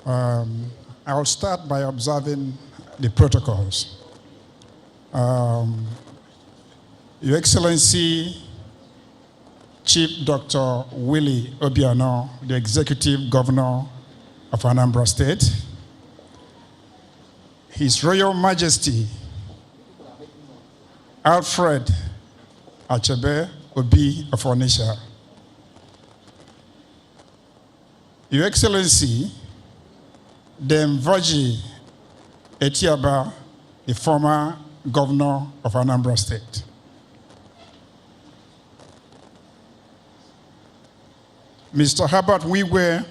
I'll start by observing the protocols. Your Excellency, Chief Dr. Willie Obiano, the Executive Governor of Anambra State, His Royal Majesty, Alfred Achebe Obi of Onitsha, Your Excellency, Dame Virgie Etiaba, the former Governor of Anambra State, Mr. Herbert Wigwe,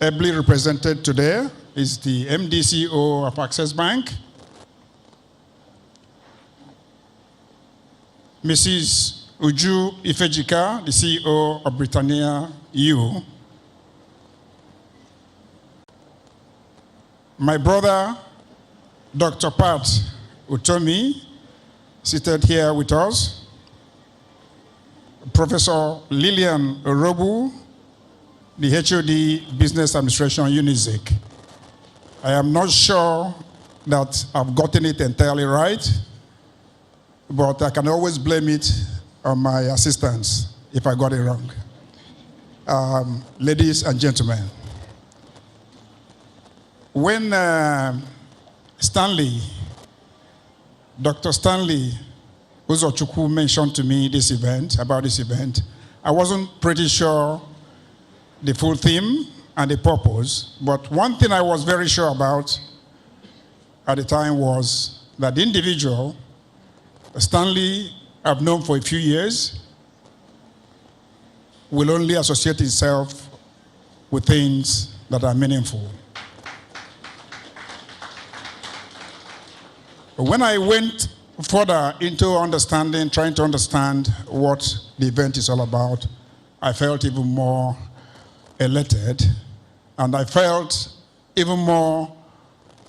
ably represented today, is the MDCO of Access Bank, Mrs. Uju Ifejika, the CEO of Britannia U, my brother, Dr. Pat Utomi, seated here with us, Professor Lillian Orobu, the HOD Business Administration UNIZIC. I am not sure that I've gotten it entirely right, but I can always blame it on my assistants if I got it wrong. Ladies and gentlemen, when Dr. Stanley Uzochukwu mentioned to me about this event, I wasn't pretty sure the full theme and the purpose, but one thing I was very sure about at the time was that the individual, Stanley, I've known for a few years, will only associate himself with things that are meaningful. When I went further into understanding, trying to understand what the event is all about, I felt even more elated, and I felt even more,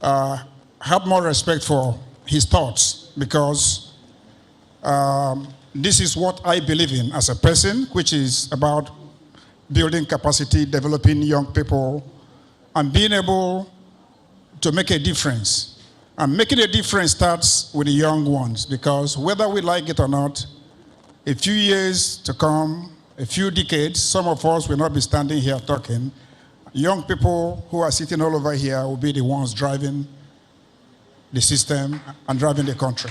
had more respect for his thoughts, because this is what I believe in as a person, which is about building capacity, developing young people, and being able to make a difference. And making a difference starts with the young ones, because whether we like it or not, a few years to come, a few decades, some of us will not be standing here talking. Young people who are sitting all over here will be the ones driving the system and driving the country.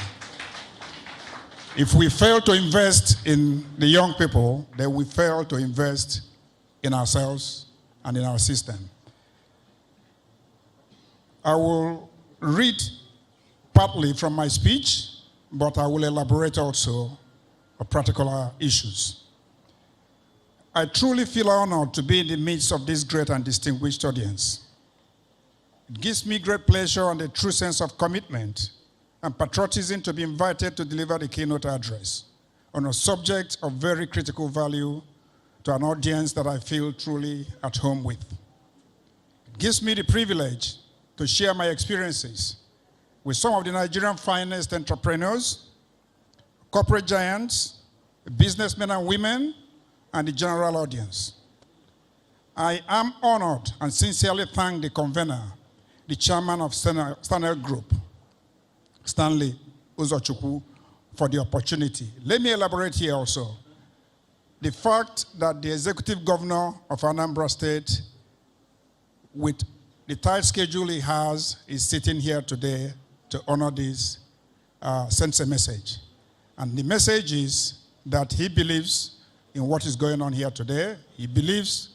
If we fail to invest in the young people, then we fail to invest in ourselves and in our system. I will read partly from my speech, but I will elaborate also on particular issues. I truly feel honored to be in the midst of this great and distinguished audience. It gives me great pleasure and a true sense of commitment and patriotism to be invited to deliver the keynote address on a subject of very critical value to an audience that I feel truly at home with. It gives me the privilege to share my experiences with some of the Nigerian finest entrepreneurs, corporate giants, businessmen and women, and the general audience. I am honored and sincerely thank the convener, the chairman of Stanley Group, Stanley Uzochukwu, for the opportunity. Let me elaborate here also. The fact that the executive governor of Anambra State, with the tight schedule he has, is sitting here today to honor this, sends a message. And the message is that he believes in what is going on here today. He believes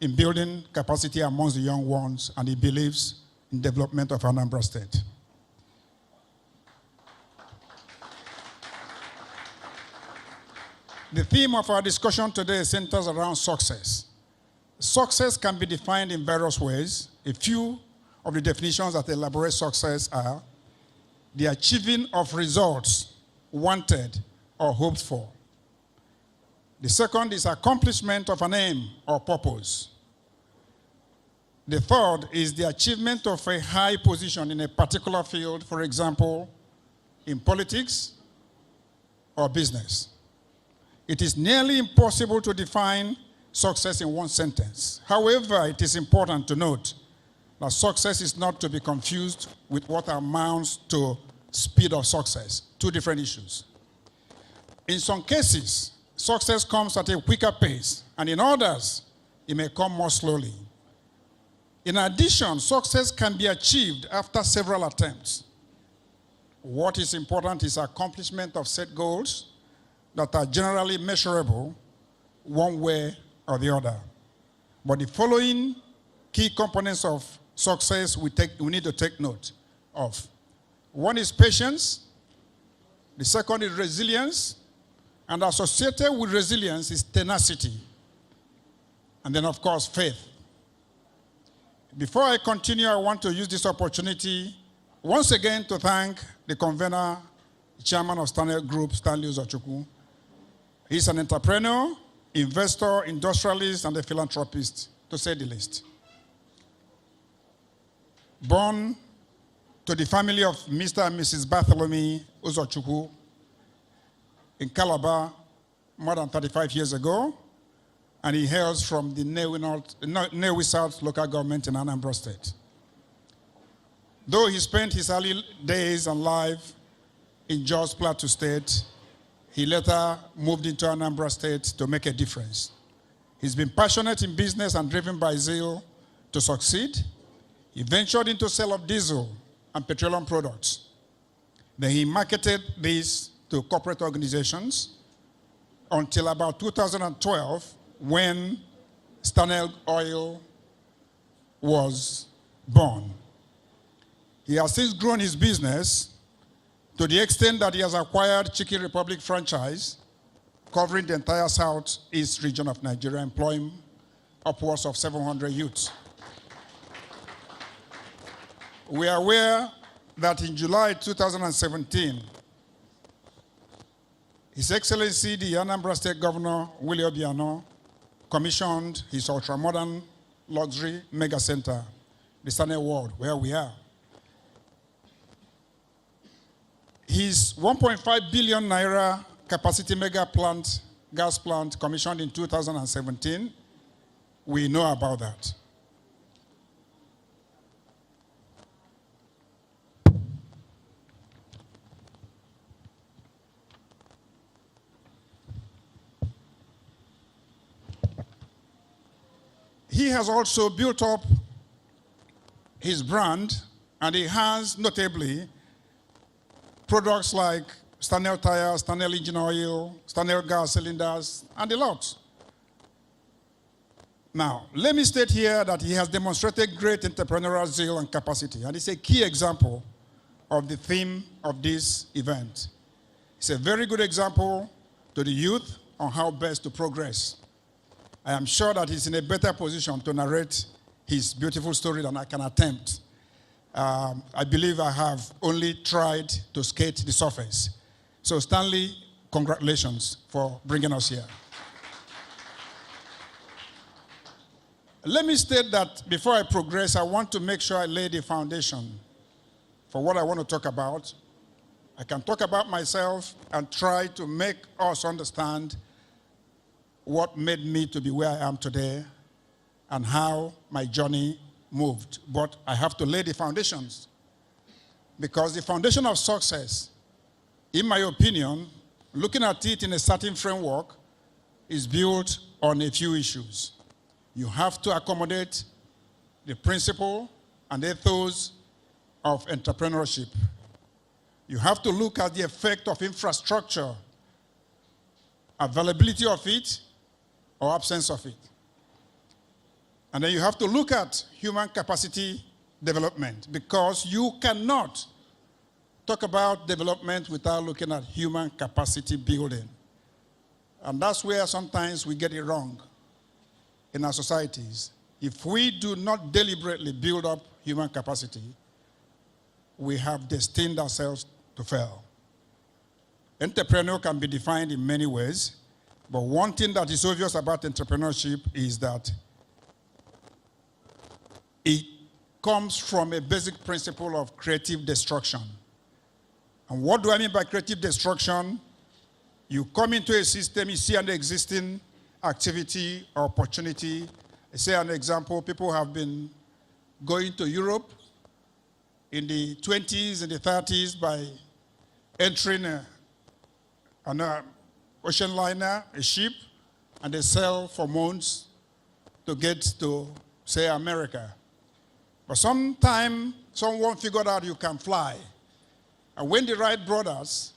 in building capacity amongst the young ones, and he believes in development of Anambra State. The theme of our discussion today centers around success. Success can be defined in various ways. A few of the definitions that elaborate success are the achieving of results wanted or hoped for. The second is accomplishment of an aim or purpose. The third is the achievement of a high position in a particular field, for example, in politics or business. It is nearly impossible to define success in one sentence. However, it is important to note Now, success is not to be confused with what amounts to speed of success. Two different issues. In some cases, success comes at a quicker pace, and in others, it may come more slowly. In addition, success can be achieved after several attempts. What is important is accomplishment of set goals that are generally measurable one way or the other. But the following key components of success we need to take note of. One is patience. The second is resilience. And associated with resilience is tenacity. And then, of course, faith. Before I continue, I want to use this opportunity once again to thank the convener, chairman of Stanley Group, Stanley Uzochukwu. He's an entrepreneur, investor, industrialist, and a philanthropist, to say the least. Born to the family of Mr. and Mrs. Bartholomew Uzochukwu in Calabar more than 35 years ago, and he hails from the Nnewi South local government in Anambra State. Though he spent his early days and life in Jos Plateau State, he later moved into Anambra State to make a difference. He's been passionate in business and driven by zeal to succeed. He ventured into sale of diesel and petroleum products. Then he marketed these to corporate organizations until about 2012, when Stanel Oil was born. He has since grown his business to the extent that he has acquired Chicken Republic franchise, covering the entire southeast region of Nigeria, employing upwards of 700 youths. We are aware that in July 2017, His Excellency, the Anambra State Governor, Willie Obiano, commissioned his ultra-modern luxury mega center, the Stanley World, where we are. His 1.5 billion naira capacity mega plant, gas plant, commissioned in 2017, we know about that. He has also built up his brand, and he has notably products like Stanel tires, Stanel engine oil, Stanel gas cylinders, and a lot. Now, let me state here that he has demonstrated great entrepreneurial zeal and capacity, and it's a key example of the theme of this event. It's a very good example to the youth on how best to progress. I am sure that he's in a better position to narrate his beautiful story than I can attempt. I believe I have only tried to skate the surface. So Stanley, congratulations for bringing us here. Let me state that before I progress, I want to make sure I lay the foundation for what I want to talk about. I can talk about myself and try to make us understand what made me to be where I am today and how my journey moved. But I have to lay the foundations, because the foundation of success, in my opinion, looking at it in a certain framework, is built on a few issues. You have to accommodate the principle and ethos of entrepreneurship. You have to look at the effect of infrastructure, availability of it, or absence of it. And then you have to look at human capacity development, because you cannot talk about development without looking at human capacity building. And that's where sometimes we get it wrong in our societies. If we do not deliberately build up human capacity, we have destined ourselves to fail. Entrepreneur can be defined in many ways. But one thing that is obvious about entrepreneurship is that it comes from a basic principle of creative destruction. And what do I mean by creative destruction? You come into a system, you see an existing activity or opportunity. I say an example, people have been going to Europe in the 20s and the 30s by entering an ocean liner, a ship, and they sail for months to get to, say, America. But sometime someone figured out you can fly. And when the Wright brothers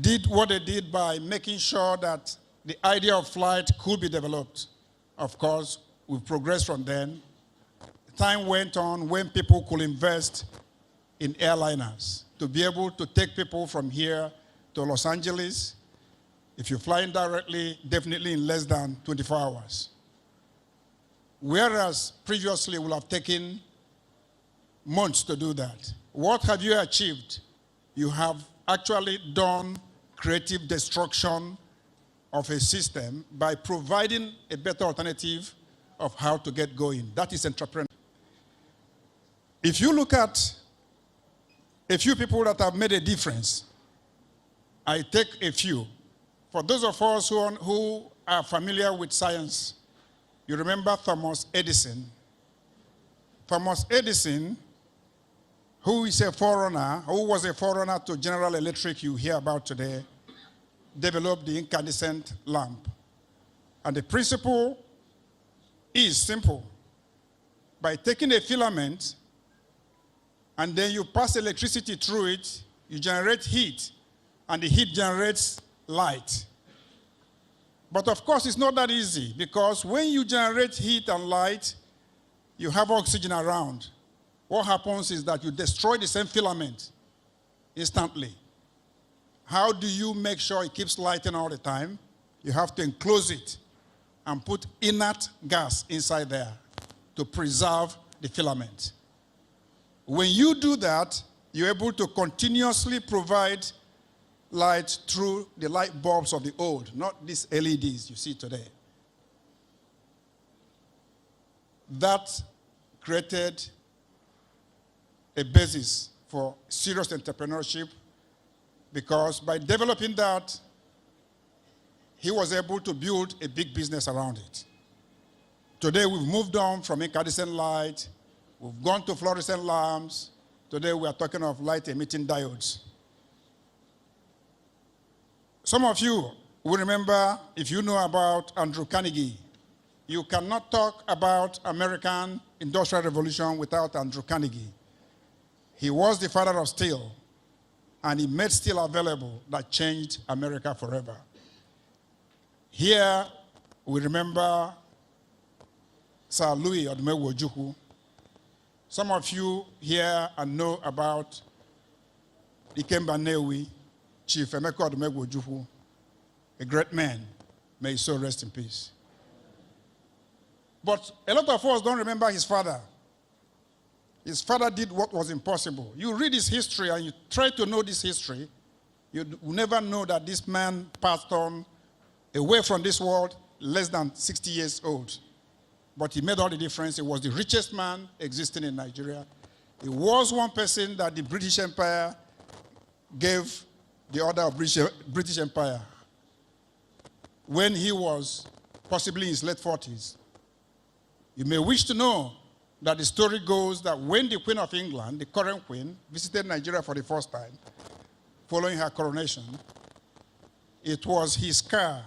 did what they did by making sure that the idea of flight could be developed, of course, we've progressed from then. Time went on when people could invest in airliners to be able to take people from here to Los Angeles. If you're flying directly, definitely in less than 24 hours. Whereas previously it would have taken months to do that. What have you achieved? You have actually done creative destruction of a system by providing a better alternative of how to get going. That is entrepreneurship. If you look at a few people that have made a difference, I take a few. For those of us who are familiar with science, you remember Thomas Edison. Thomas Edison, who is a forerunner, who was a forerunner to General Electric you hear about today, developed the incandescent lamp. And the principle is simple. By taking a filament and then you pass electricity through it, you generate heat, and the heat generates light. But of course, it's not that easy, because when you generate heat and light, you have oxygen around. What happens is that you destroy the same filament instantly. How do you make sure it keeps lighting all the time? You have to enclose it and put inert gas inside there to preserve the filament. When you do that, you're able to continuously provide light through the light bulbs of the old, not these LEDs you see today. That created a basis for serious entrepreneurship, because by developing that, he was able to build a big business around it. Today, we've moved on from incandescent light, we've gone to fluorescent lamps. Today, we are talking of light-emitting diodes. Some of you will remember, if you know about Andrew Carnegie, you cannot talk about American Industrial Revolution without Andrew Carnegie. He was the father of steel, and he made steel available that changed America forever. Here, we remember Sir Louis Odumegwu. Some of you here know about Ikemba Nnewi, Chief Emeka Odumegwu, a great man. May his soul rest in peace. But a lot of us don't remember his father. His father did what was impossible. You read his history and you try to know this history, you will never know that this man passed on away from this world less than 60 years old. But he made all the difference. He was the richest man existing in Nigeria. He was one person that the British Empire gave the order of British Empire when he was possibly in his late 40s. You may wish to know that the story goes that when the Queen of England, the current Queen, visited Nigeria for the first time, following her coronation, it was his car,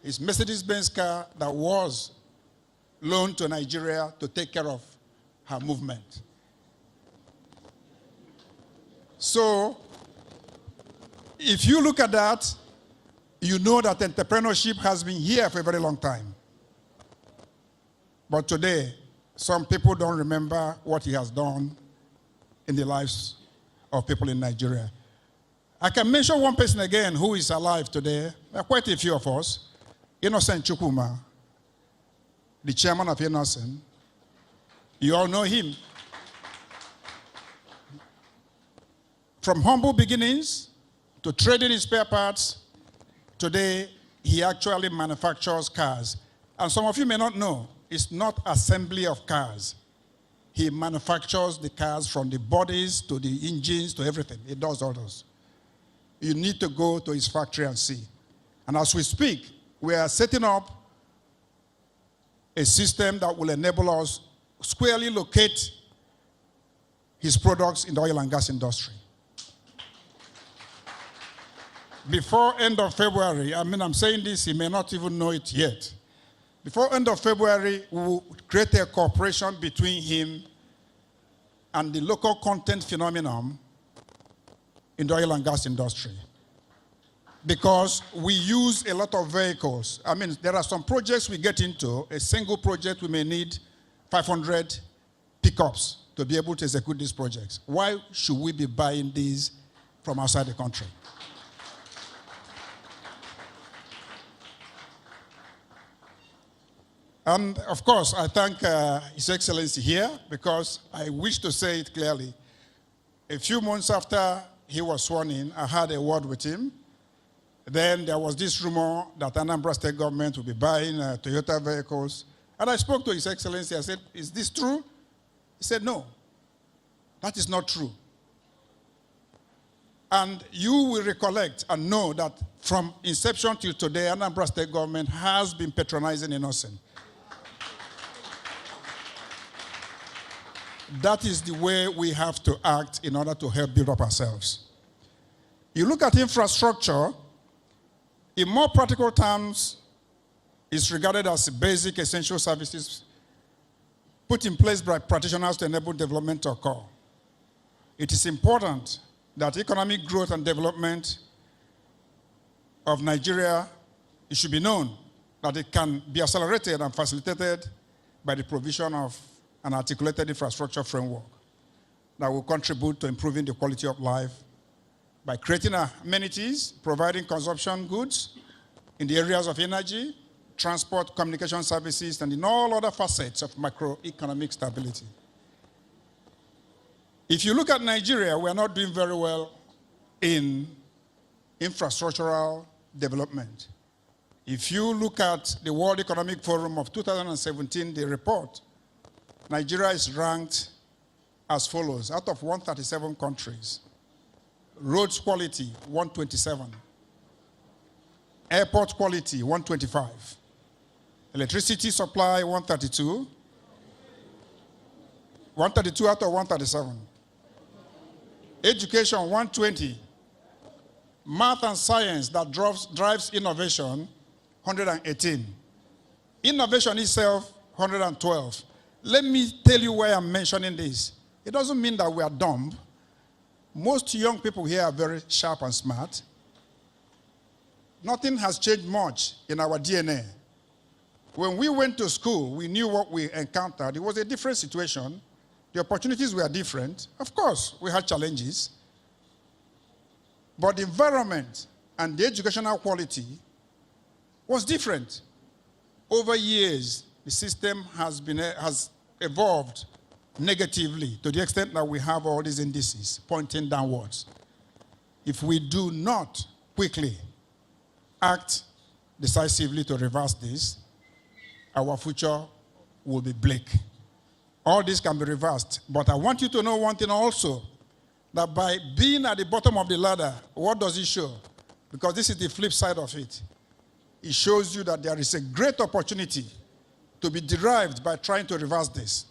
his Mercedes-Benz car, that was loaned to Nigeria to take care of her movement. So, if you look at that, you know that entrepreneurship has been here for a very long time. But today, some people don't remember what he has done in the lives of people in Nigeria. I can mention one person again who is alive today. There are quite a few of us. Innocent Chukwuma, the chairman of Innocent. You all know him. From humble beginnings to trading in spare parts, today he actually manufactures cars. And some of you may not know, it's not assembly of cars. He manufactures the cars from the bodies to the engines to everything. He does all those. You need to go to his factory and see. And as we speak, we are setting up a system that will enable us squarely locate his products in the oil and gas industry. Before end of February, I'm saying this, he may not even know it yet. Before end of February, we will create a cooperation between him and the local content phenomenon in the oil and gas industry. Because we use a lot of vehicles. There are some projects we get into, a single project we may need 500 pickups to be able to execute these projects. Why should we be buying these from outside the country? And of course, I thank His Excellency here because I wish to say it clearly. A few months after he was sworn in, I had a word with him. Then there was this rumor that Anambra State government would be buying Toyota vehicles. And I spoke to His Excellency. I said, is this true? He said, no, that is not true. And you will recollect and know that from inception till today, Anambra State government has been patronizing innocent. That is the way we have to act in order to help build up ourselves. You look at infrastructure, in more practical terms, it's regarded as basic essential services put in place by practitioners to enable development to occur. It is important that economic growth and development of Nigeria, it should be known that it can be accelerated and facilitated by the provision of an articulated infrastructure framework that will contribute to improving the quality of life by creating amenities, providing consumption goods in the areas of energy, transport, communication services, and in all other facets of macroeconomic stability. If you look at Nigeria, we are not doing very well in infrastructural development. If you look at the World Economic Forum of 2017, the report, Nigeria is ranked as follows. Out of 137 countries, roads quality, 127. Airport quality, 125. Electricity supply, 132. 132 out of 137. Education, 120. Math and science that drives innovation, 118. Innovation itself, 112. Let me tell you why I'm mentioning this. It doesn't mean that we are dumb. Most young people here are very sharp and smart. Nothing has changed much in our DNA. When we went to school, we knew what we encountered. It was a different situation. The opportunities were different. Of course, we had challenges. But the environment and the educational quality was different. Over years, the system has evolved negatively to the extent that we have all these indices pointing downwards. If we do not quickly act decisively to reverse this, our future will be bleak. All this can be reversed. But I want you to know one thing also, that by being at the bottom of the ladder, what does it show? Because this is the flip side of it. It shows you that there is a great opportunity to be derived by trying to reverse this.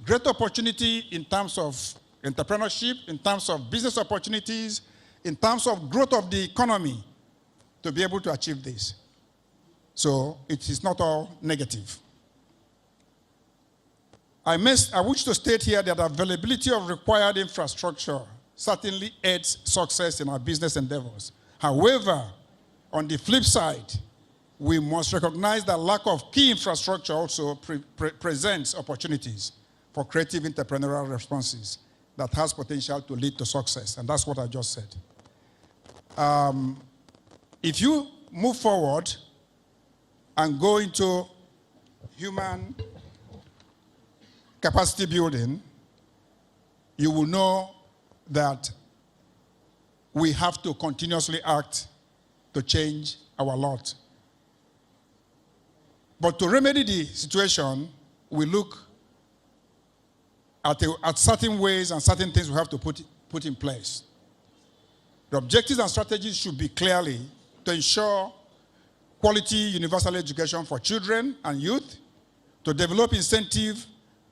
Great opportunity in terms of entrepreneurship, in terms of business opportunities, in terms of growth of the economy to be able to achieve this. So it is not all negative. I wish to state here that availability of required infrastructure certainly aids success in our business endeavors. However, on the flip side, we must recognize that lack of key infrastructure also presents opportunities for creative entrepreneurial responses that has potential to lead to success. And that's what I just said. If you move forward and go into human capacity building, you will know that we have to continuously act to change our lot. But to remedy the situation, we look at certain ways and certain things we have to put in place. The objectives and strategies should be clearly to ensure quality universal education for children and youth, to develop incentive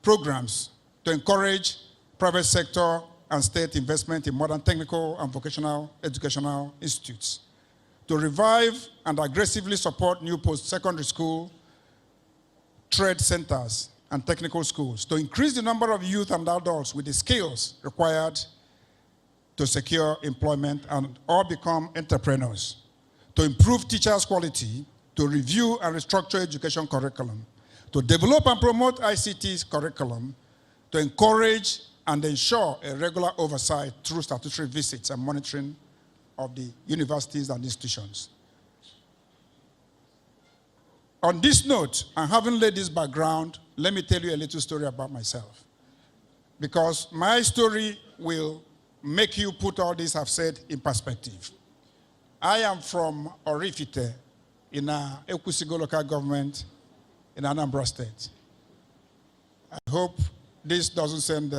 programs to encourage private sector and state investment in modern technical and vocational educational institutes, to revive and aggressively support new post-secondary school, trade centers, and technical schools, to increase the number of youth and adults with the skills required to secure employment and all become entrepreneurs, to improve teachers' quality, to review and restructure education curriculum, to develop and promote ICT's curriculum, to encourage and ensure a regular oversight through statutory visits and monitoring of the universities and institutions. On this note, and having laid this background, let me tell you a little story about myself. Because my story will make you put all this I've said in perspective. I am from Oraifite in Okwusa local government in Anambra State. I hope this doesn't send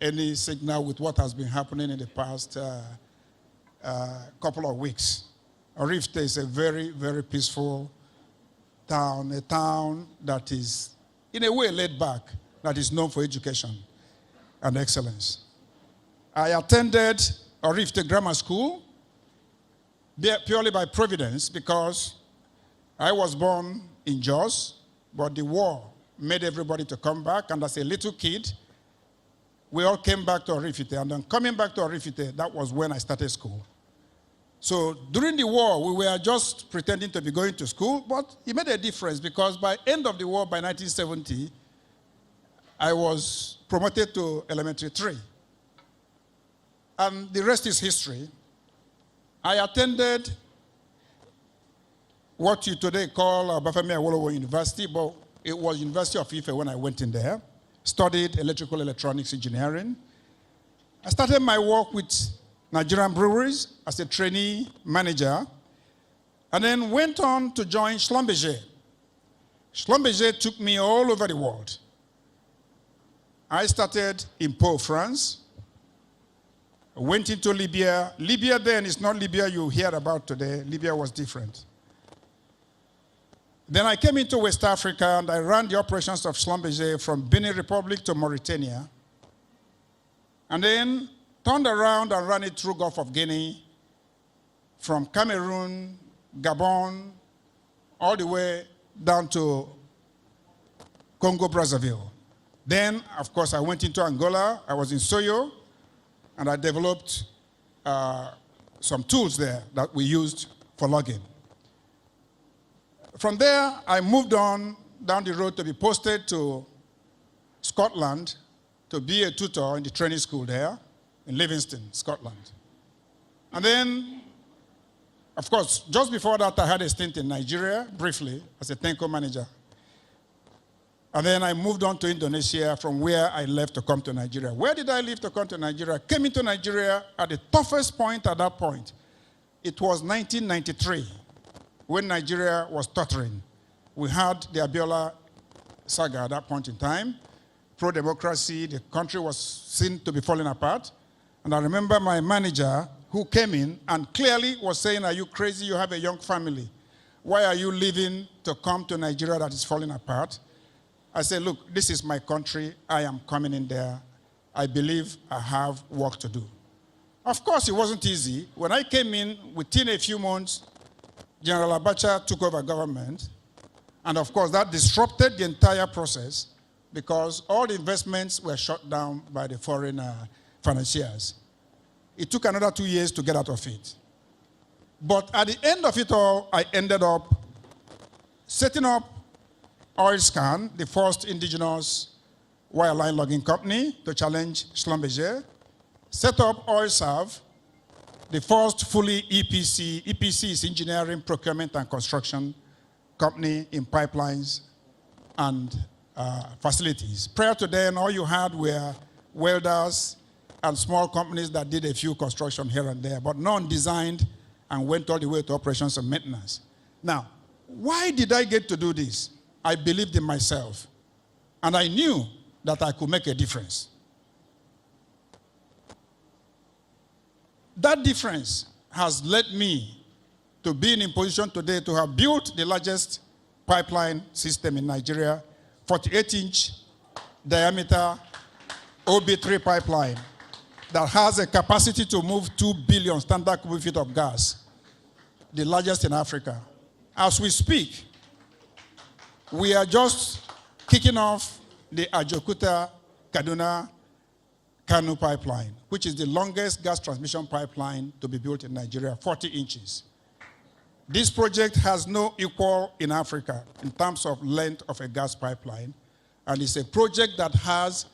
any signal with what has been happening in the past couple of weeks. Oraifite is a very, very peaceful town, a town that is, in a way, laid back, that is known for education and excellence. I attended Oraifite Grammar School purely by providence because I was born in Jos, but the war made everybody to come back, and as a little kid, we all came back to Oraifite, and then coming back to Oraifite, that was when I started school. So during the war, we were just pretending to be going to school, but it made a difference because by end of the war, by 1970, I was promoted to elementary 3. And the rest is history. I attended what you today call Bafemi Awolowo University, but it was University of Ife when I went in there. Studied electrical electronics engineering. I started my work with Nigerian breweries as a trainee manager, and then went on to join Schlumberger. Schlumberger took me all over the world. I started in Pau, France. I went into Libya. Libya then is not Libya you hear about today. Libya was different. Then I came into West Africa and I ran the operations of Schlumberger from Benin Republic to Mauritania. And then turned around and ran it through Gulf of Guinea, from Cameroon, Gabon, all the way down to Congo, Brazzaville. Then, of course, I went into Angola. I was in Soyo, and I developed some tools there that we used for logging. From there, I moved on down the road to be posted to Scotland to be a tutor in the training school there in Livingston, Scotland. And then, of course, just before that, I had a stint in Nigeria, briefly, as a Tenko manager. And then I moved on to Indonesia, from where I left to come to Nigeria. Where did I leave to come to Nigeria? I came into Nigeria at the toughest point at that point. It was 1993, when Nigeria was tottering. We had the Abiola saga at that point in time. Pro-democracy, the country was seen to be falling apart. And I remember my manager who came in and clearly was saying, "Are you crazy? You have a young family. Why are you leaving to come to Nigeria that is falling apart?" I said, "Look, this is my country. I am coming in there. I believe I have work to do." Of course, it wasn't easy. When I came in, within a few months, General Abacha took over government. And of course, that disrupted the entire process because all the investments were shut down by the foreign financiers. It took another 2 years to get out of it. But at the end of it all, I ended up setting up Oilscan, the first indigenous wireline logging company to challenge Schlumberger, set up Oilserve, the first fully EPC. EPC is engineering, procurement, and construction company in pipelines and facilities. Prior to then, all you had were welders and small companies that did a few construction here and there, but none designed and went all the way to operations and maintenance. Now, why did I get to do this? I believed in myself, and I knew that I could make a difference. That difference has led me to being in position today to have built the largest pipeline system in Nigeria, 48-inch diameter OB3 pipeline that has a capacity to move 2 billion standard cubic feet of gas, the largest in Africa. As we speak, we are just kicking off the Ajokuta-Kaduna-Kano pipeline, which is the longest gas transmission pipeline to be built in Nigeria, 40 inches. This project has no equal in Africa in terms of length of a gas pipeline, and it's a project that has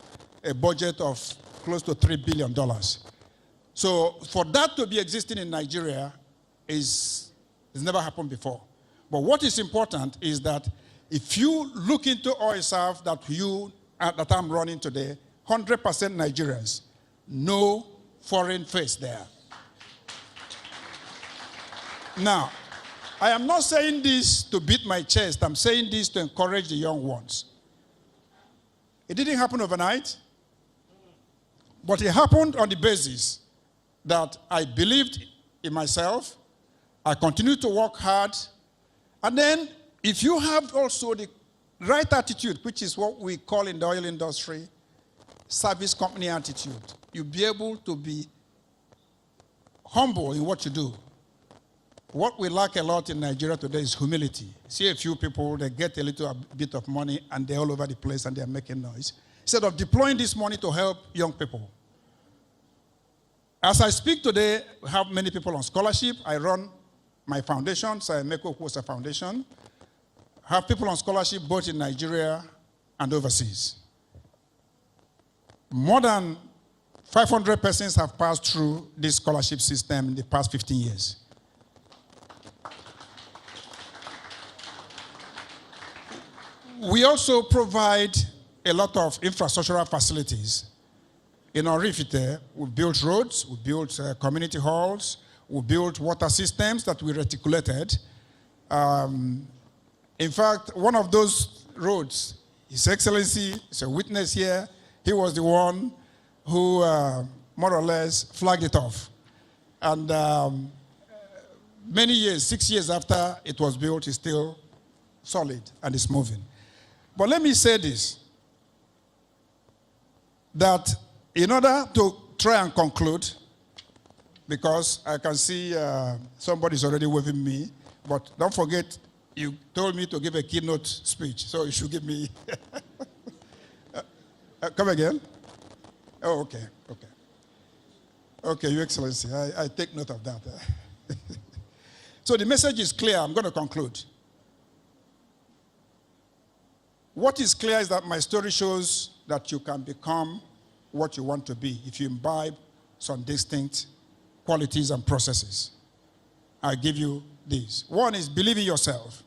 a budget of close to $3 billion. So for that to be existing in Nigeria it's never happened before. But what is important is that if you look into OISAF that I'm running today, 100% Nigerians, no foreign face there. Now, I am not saying this to beat my chest. I'm saying this to encourage the young ones. It didn't happen overnight, but it happened on the basis that I believed in myself. I continued to work hard. And then if you have also the right attitude, which is what we call in the oil industry, service company attitude, you'll be able to be humble in what you do. What we lack a lot in Nigeria today is humility. See a few people, they get a little bit of money and they're all over the place and they're making noise. Instead of deploying this money to help young people. As I speak today, we have many people on scholarship. I run my foundation, so Emeka Okwusa Foundation. I have people on scholarship both in Nigeria and overseas. More than 500 persons have passed through this scholarship system in the past 15 years. We also provide a lot of infrastructural facilities. In Orifite, we built roads, we built community halls, we built water systems that we reticulated. In fact, one of those roads, His Excellency is a witness here. He was the one who more or less flagged it off. And many years, 6 years after it was built, it's still solid and it's moving. But let me say this, that in order to try and conclude, because I can see somebody's already waving me, but don't forget, you told me to give a keynote speech, so you should give me. Come again? Oh, okay, okay. Okay, Your Excellency, I take note of that. So the message is clear. I'm going to conclude. What is clear is that my story shows that you can become what you want to be if you imbibe some distinct qualities and processes. I give you these. One is believe in yourself.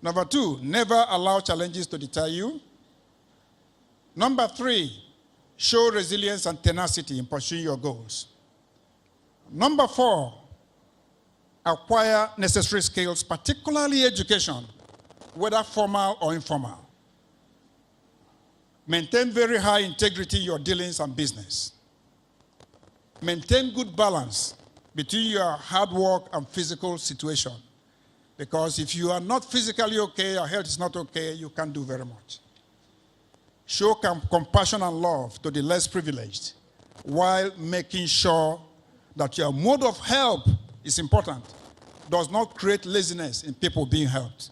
Number two, never allow challenges to deter you. Number three, show resilience and tenacity in pursuing your goals. Number four, acquire necessary skills, particularly education, whether formal or informal. Maintain very high integrity in your dealings and business. Maintain good balance between your hard work and physical situation. Because if you are not physically okay, your health is not okay, you can't do very much. Show compassion and love to the less privileged while making sure that your mode of help is important, does not create laziness in people being helped.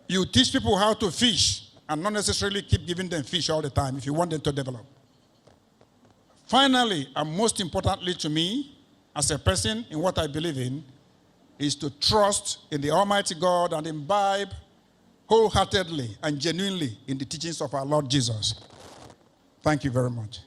You teach people how to fish and not necessarily keep giving them fish all the time if you want them to develop. Finally, and most importantly to me, as a person in what I believe in, is to trust in the Almighty God and imbibe wholeheartedly and genuinely in the teachings of our Lord Jesus. Thank you very much.